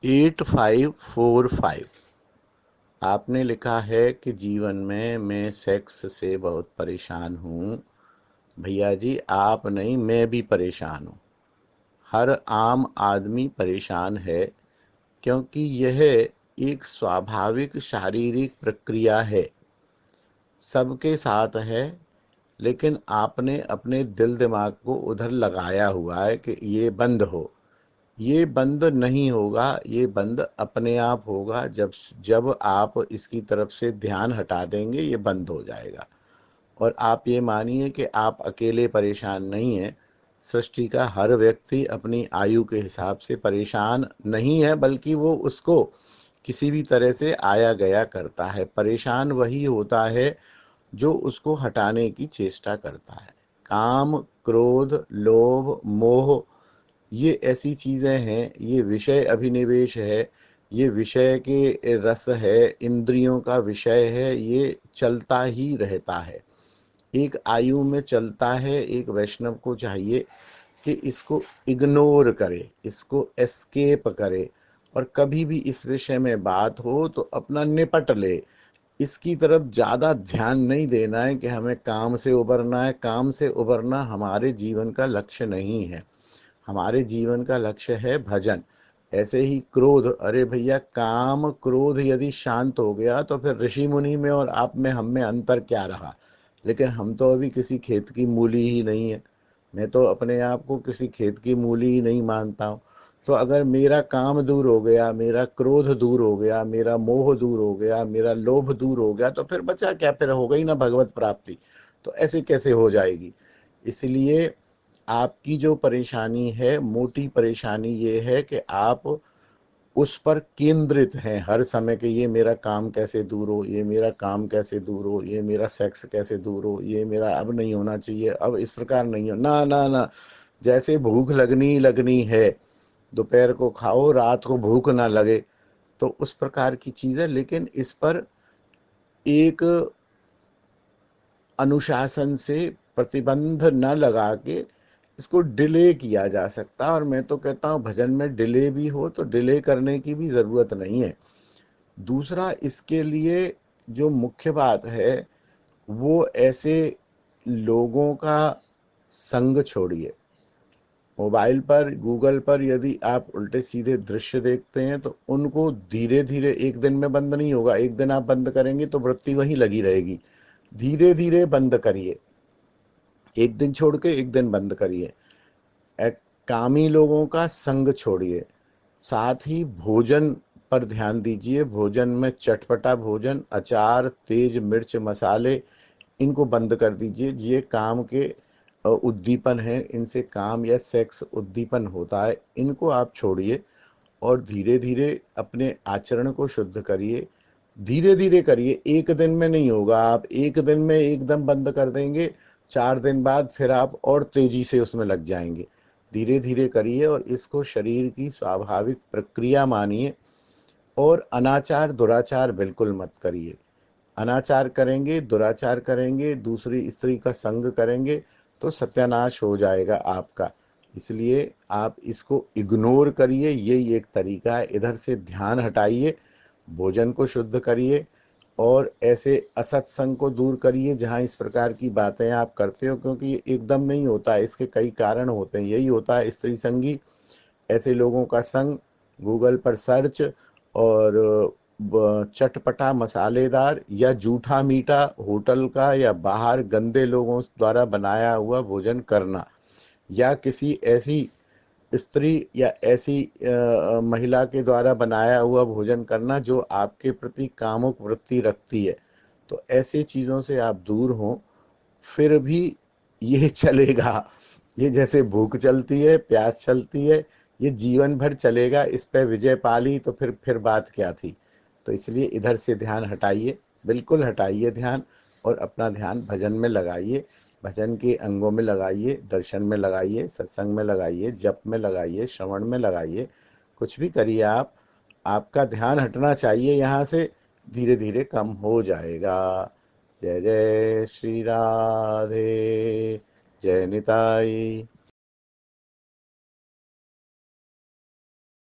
8545। आपने लिखा है कि जीवन में मैं सेक्स से बहुत परेशान हूँ। भैया जी, आप नहीं, मैं भी परेशान हूँ। हर आम आदमी परेशान है, क्योंकि यह एक स्वाभाविक शारीरिक प्रक्रिया है, सबके साथ है। लेकिन आपने अपने दिल दिमाग को उधर लगाया हुआ है कि ये बंद हो। ये बंद नहीं होगा, ये बंद अपने आप होगा। जब जब आप इसकी तरफ से ध्यान हटा देंगे, ये बंद हो जाएगा। और आप ये मानिए कि आप अकेले परेशान नहीं हैं। सृष्टि का हर व्यक्ति अपनी आयु के हिसाब से परेशान नहीं है, बल्कि वो उसको किसी भी तरह से आया गया करता है। परेशान वही होता है जो उसको हटाने की चेष्टा करता है। काम, क्रोध, लोभ, मोह, ये ऐसी चीजें हैं, ये विषय अभिनिवेश है, ये विषय के रस है, इंद्रियों का विषय है, ये चलता ही रहता है। एक आयु में चलता है। एक वैष्णव को चाहिए कि इसको इग्नोर करे, इसको एस्केप करे, और कभी भी इस विषय में बात हो तो अपना निपट ले। इसकी तरफ ज्यादा ध्यान नहीं देना है कि हमें काम से उबरना है। काम से उबरना हमारे जीवन का लक्ष्य नहीं है। हमारे जीवन का लक्ष्य है भजन। ऐसे ही क्रोध, अरे भैया, काम क्रोध यदि शांत हो गया तो फिर ऋषि मुनि में और आप में, हम में अंतर क्या रहा। लेकिन हम तो अभी किसी खेत की मूली ही नहीं है। मैं तो अपने आप को किसी खेत की मूली ही नहीं मानता हूँ। तो अगर मेरा काम दूर हो गया, मेरा क्रोध दूर हो गया, मेरा मोह दूर हो गया, मेरा लोभ दूर हो गया, तो फिर बचा क्या? फिर हो गई ना भगवत प्राप्ति। तो ऐसे कैसे हो जाएगी? इसलिए आपकी जो परेशानी है, मोटी परेशानी ये है कि आप उस पर केंद्रित हैं हर समय कि ये मेरा काम कैसे दूर हो, ये मेरा काम कैसे दूर हो, ये मेरा सेक्स कैसे दूर हो, ये मेरा अब नहीं होना चाहिए, अब इस प्रकार नहीं हो, ना ना ना। जैसे भूख लगनी लगनी है, दोपहर को खाओ, रात को भूख ना लगे। तो उस प्रकार की चीज है। लेकिन इस पर एक अनुशासन से प्रतिबंध न लगा के इसको डिले किया जा सकता। और मैं तो कहता हूं, भजन में डिले भी हो तो डिले करने की भी जरूरत नहीं है। दूसरा, इसके लिए जो मुख्य बात है, वो ऐसे लोगों का संग छोड़िए। मोबाइल पर, गूगल पर यदि आप उल्टे सीधे दृश्य देखते हैं तो उनको धीरे धीरे, एक दिन में बंद नहीं होगा। एक दिन आप बंद करेंगे तो वृत्ति वहीं लगी रहेगी। धीरे धीरे बंद करिए। एक दिन छोड़ के एक दिन बंद करिए। कामी लोगों का संग छोड़िए। साथ ही भोजन पर ध्यान दीजिए। भोजन में चटपटा भोजन, अचार, तेज मिर्च, मसाले, इनको बंद कर दीजिए। ये काम के उद्दीपन है, इनसे काम या सेक्स उद्दीपन होता है, इनको आप छोड़िए। और धीरे धीरे अपने आचरण को शुद्ध करिए। धीरे धीरे करिए, एक दिन में नहीं होगा। आप एक दिन में एकदम बंद कर देंगे, 4 दिन बाद फिर आप और तेजी से उसमें लग जाएंगे। धीरे धीरे करिए और इसको शरीर की स्वाभाविक प्रक्रिया मानिए। और अनाचार दुराचार बिल्कुल मत करिए। अनाचार करेंगे, दुराचार करेंगे, दूसरी स्त्री का संग करेंगे, तो सत्यानाश हो जाएगा आपका। इसलिए आप इसको इग्नोर करिए, यही एक तरीका है। इधर से ध्यान हटाइए, भोजन को शुद्ध करिए, और ऐसे असत्संग को दूर करिए जहां इस प्रकार की बातें आप करते हो। क्योंकि ये एकदम नहीं होता है, इसके कई कारण होते हैं। यही होता है स्त्री संगी, ऐसे लोगों का संग। गूगल पर सर्च, और चटपटा, मसालेदार या जूठा मीठा होटल का या बाहर गंदे लोगों द्वारा बनाया हुआ भोजन करना, या किसी ऐसी स्त्री या ऐसी महिला के द्वारा बनाया हुआ भोजन करना जो आपके प्रति कामुक वृत्ति रखती है, तो ऐसी चीजों से आप दूर हों। फिर भी ये चलेगा। ये जैसे भूख चलती है, प्यास चलती है, ये जीवन भर चलेगा। इस पे विजय पाली तो फिर बात क्या थी? तो इसलिए इधर से ध्यान हटाइए, बिल्कुल हटाइए ध्यान, और अपना ध्यान भजन में लगाइए। भजन के अंगों में लगाइए, दर्शन में लगाइए, सत्संग में लगाइए, जप में लगाइए, श्रवण में लगाइए। कुछ भी करिए आप, आपका ध्यान हटना चाहिए यहाँ से। धीरे धीरे कम हो जाएगा। जय जय श्री राधे। जय निताई।